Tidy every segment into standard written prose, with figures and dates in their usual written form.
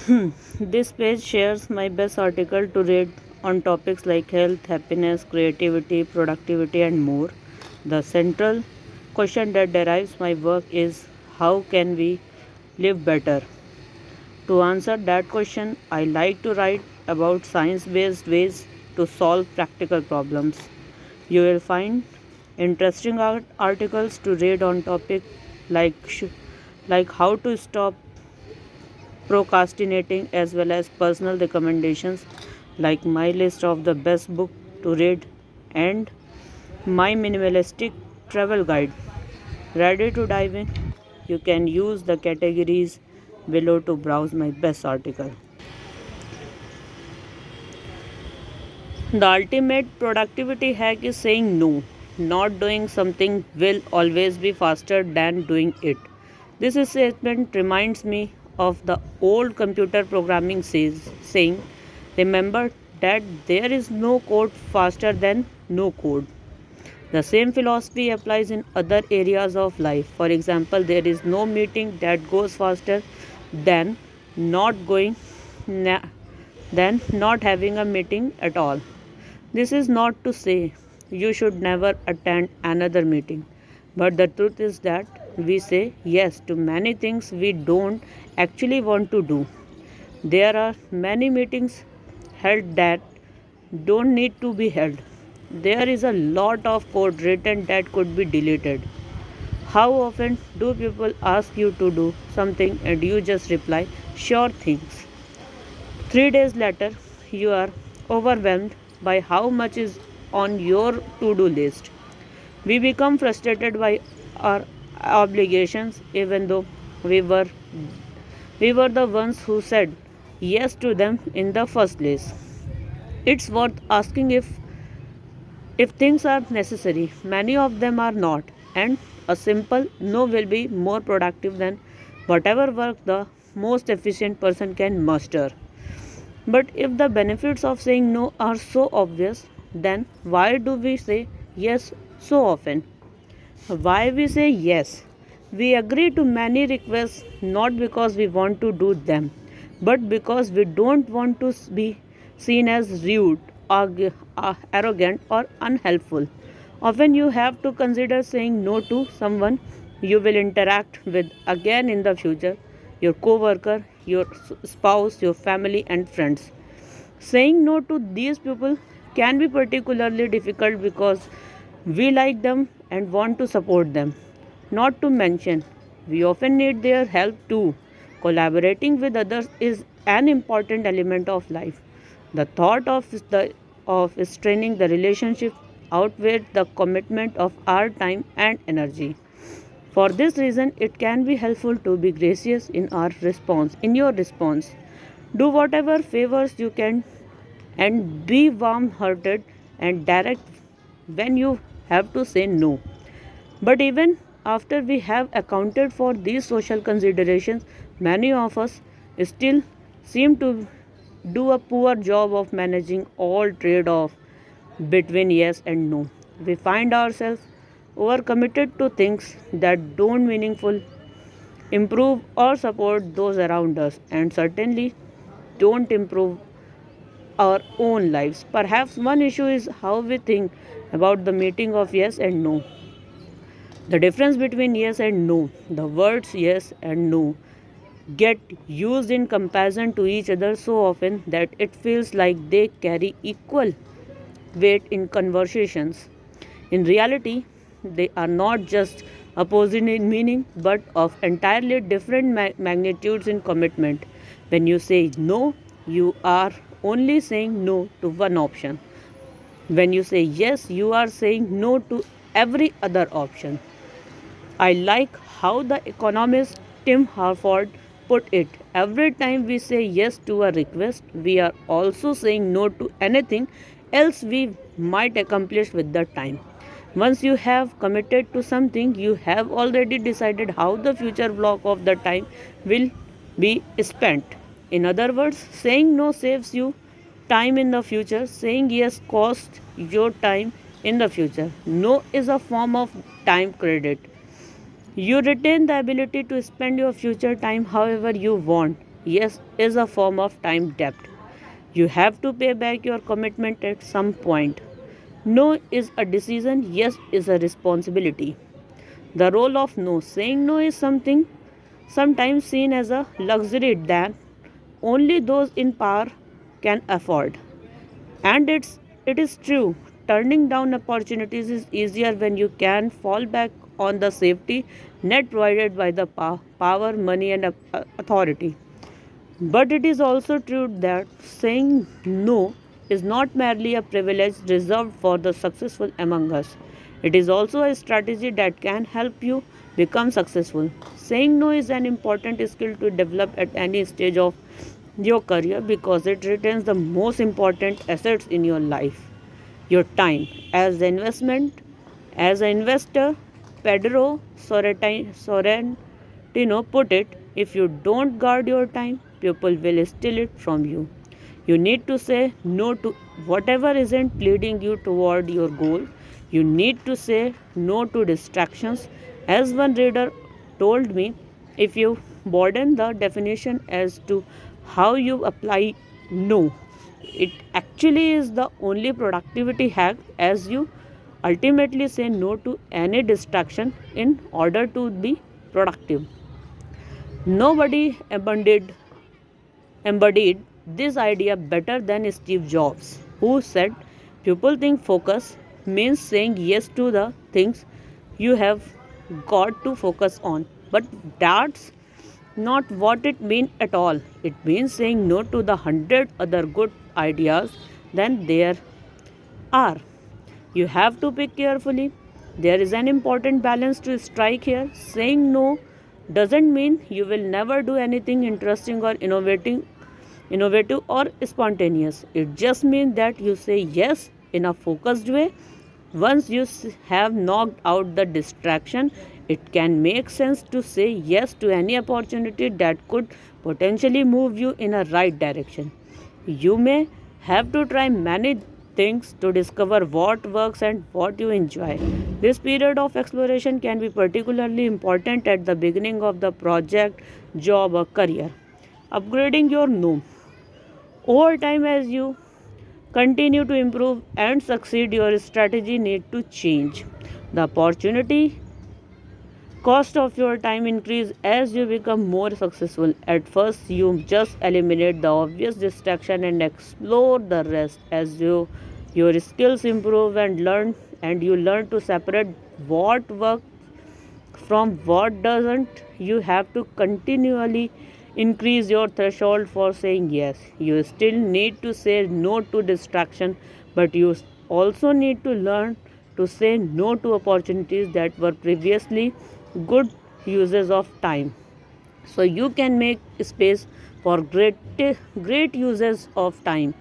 This page shares my best article to read on topics like health, happiness, creativity, productivity, and more. The central question that derives my work is how can we live better? To answer that question, I like to write about science based ways to solve practical problems. You will find interesting articles to read on topics like like how to stop procrastinating as well as personal recommendations like my list of the best book to read and my minimalistic travel guide. Ready to dive in? You can use the categories below to browse my best article. The ultimate productivity hack is saying no. Not doing something will always be faster than doing it. This statement reminds me of the old computer programming saying, remember that there is no code faster than no code. The same philosophy applies in other areas of life. For example, there is no meeting that goes faster than not going than not having a meeting at all. This is not to say you should never attend another meeting, but the truth is that we say yes to many things we don't actually want to do. There are many meetings held that don't need to be held. There is a lot of code written that could be deleted. How often do people ask you to do something and you just reply, sure things? 3 days later, you are overwhelmed by how much is on your to do list. We become frustrated by our obligations even though we were we were the ones who said yes to them in the first place. It's worth asking if things are necessary. Many of them are not, and a simple no will be more productive than whatever work the most efficient person can muster. But if the benefits of saying no are so obvious, then why do we say yes so often? Why we say yes? We agree to many requests not because we want to do them, but because we don't want to be seen as rude, arrogant, or unhelpful. Often you have to consider saying no to someone you will interact with again in the future, your coworker, your spouse, your family, and friends. Saying no to these people can be particularly difficult because we like them and want to support them. Not to mention, we often need their help too. Collaborating with others is an important element of life. The thought of straining the relationship outweighs the commitment of our time and energy. For this reason, it can be helpful to be gracious in your response. Do whatever favors you can and be warm hearted and direct when you have to say no. But even after we have accounted for these social considerations, many of us still seem to do a poor job of managing all trade off between yes and no. We find ourselves overcommitted to things that don't meaningful improve or support those around us and certainly don't improve our own lives. Perhaps one issue is how we think about the meeting of yes and no. The difference between yes and no, the words yes and no, get used in comparison to each other so often that it feels like they carry equal weight in conversations. In reality, they are not just opposite in meaning but of entirely different magnitudes in commitment. When you say no, you are only saying no to one option. When you say yes, you are saying no to every other option. I like how the economist Tim Harford put it. Every time we say yes to a request, we are also saying no to anything else we might accomplish with the time. Once you have committed to something, you have already decided how the future block of the time will be spent. In other words, saying no saves you time in the future, saying yes costs your time in the future. No is a form of time credit. You retain the ability to spend your future time however you want. yes is a form of time debt. You have to pay back your commitment at some point. No is a decision, yes is a responsibility. The role of no. Saying no is something sometimes seen as a luxury that only those in power can afford. And it is true. Turning down opportunities is easier when you can fall back on the safety net provided by the power, money, and authority. But it is also true that saying no is not merely a privilege reserved for the successful among us. It is also a strategy that can help you become successful. Saying no is an important skill to develop at any stage of your career because it retains the most important assets in your life, your time. As an investment, as an investor, Pedro Sorrentino put it, if you don't guard your time, people will steal it from you. You need to say no to whatever isn't leading you toward your goal. You need to say no to distractions. As one reader told me, if you broaden the definition as to how you apply no, it actually is the only productivity hack as you ultimately say no to any distraction in order to be productive. Nobody embodied this idea better than Steve Jobs, who said, people think focus means saying yes to the things you have got to focus on. But that's not what it means at all. It means saying no to the hundred other good ideas than there are. You have to pick carefully. There is an important balance to strike here. Saying no doesn't mean you will never do anything interesting or innovative or spontaneous. It just means that you say yes in a focused way. Once you have knocked out the distraction, it can make sense to say yes to any opportunity that could potentially move you in a right direction. You may have to try many things to discover what works and what you enjoy. This period of exploration can be particularly important at the beginning of the project, job, or career. Upgrading your no. Over time, as you continue to improve and succeed, your strategy need to change. The opportunity cost of your time increase as you become more successful. At first you just eliminate the obvious distraction and explore the rest. As your skills improve and you learn to separate what works from what doesn't, you have to continually increase your threshold for saying yes. You still need to say no to distraction, but you also need to learn to say no to opportunities that were previously good uses of time, so you can make space for great uses of time.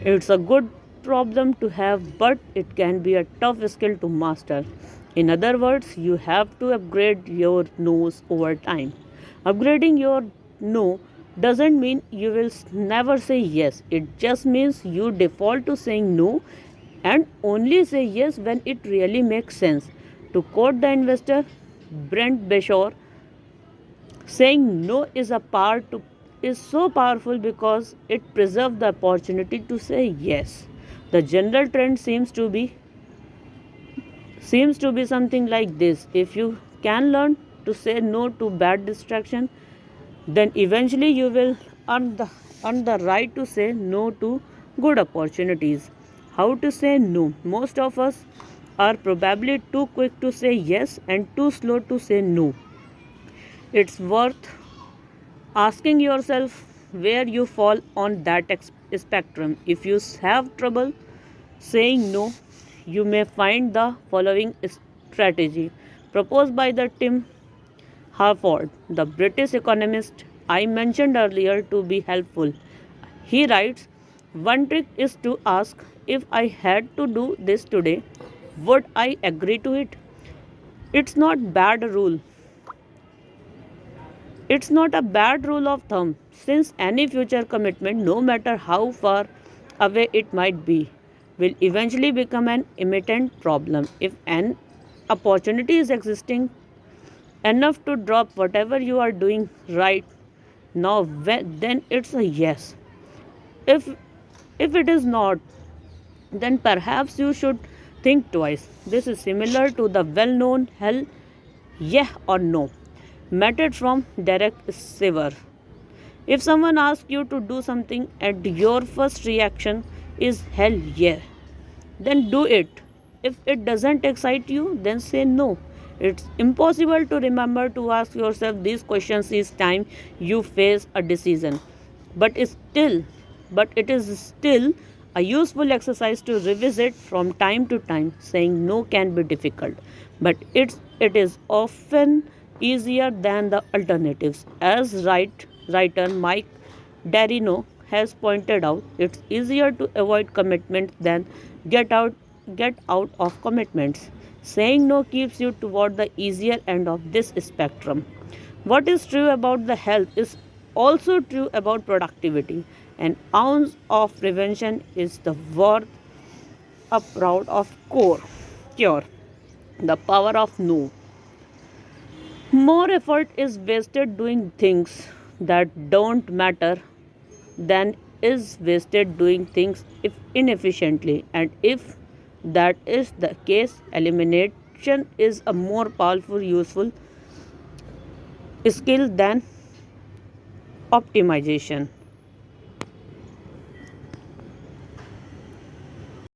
It's a good problem to have, but it can be a tough skill to master. In other words, you have to upgrade your no's over time. Upgrading your no doesn't mean you will never say yes. It just means you default to saying no and only say yes when it really makes sense. To quote the investor Brent Beshore, saying no is so powerful because it preserves the opportunity to say yes. The general trend seems to be something like this. If you can learn to say no to bad distraction, then eventually you will earn the right to say no to good opportunities. How to say no? Most of us are probably too quick to say yes and too slow to say no. It's worth asking yourself where you fall on that spectrum. If you have trouble saying no, you may find the following strategy proposed by the Tim Harford, the British economist I mentioned earlier, to be helpful. He writes, one trick is to ask, if I had to do this today, would I agree to it? It's not bad rule. It's not a bad rule of thumb, since any future commitment, no matter how far away it might be, will eventually become an imminent problem. If an opportunity is existing enough to drop whatever you are doing right Now, then it's a yes. If if it is not, then perhaps you should think twice. This is similar to the well-known hell yeah or no method from Derek Sivers. If someone asks you to do something and your first reaction is hell yeah, then do it. If it doesn't excite you, then say no. It's impossible to remember to ask yourself these questions each time you face a decision. But it's still but it is still a useful exercise to revisit from time to time. Saying no can be difficult, but it is often easier than the alternatives. As writer Mike Darino has pointed out, it's easier to avoid commitment than get out get out of commitments. Saying no keeps you toward the easier end of this spectrum. What is true about the health is also true about productivity. An ounce of prevention is the worth a proud of cure. The power of no. More effort is wasted doing things that don't matter than is wasted doing things if inefficiently. And if that is the case, elimination is a more powerful, useful skill than optimization.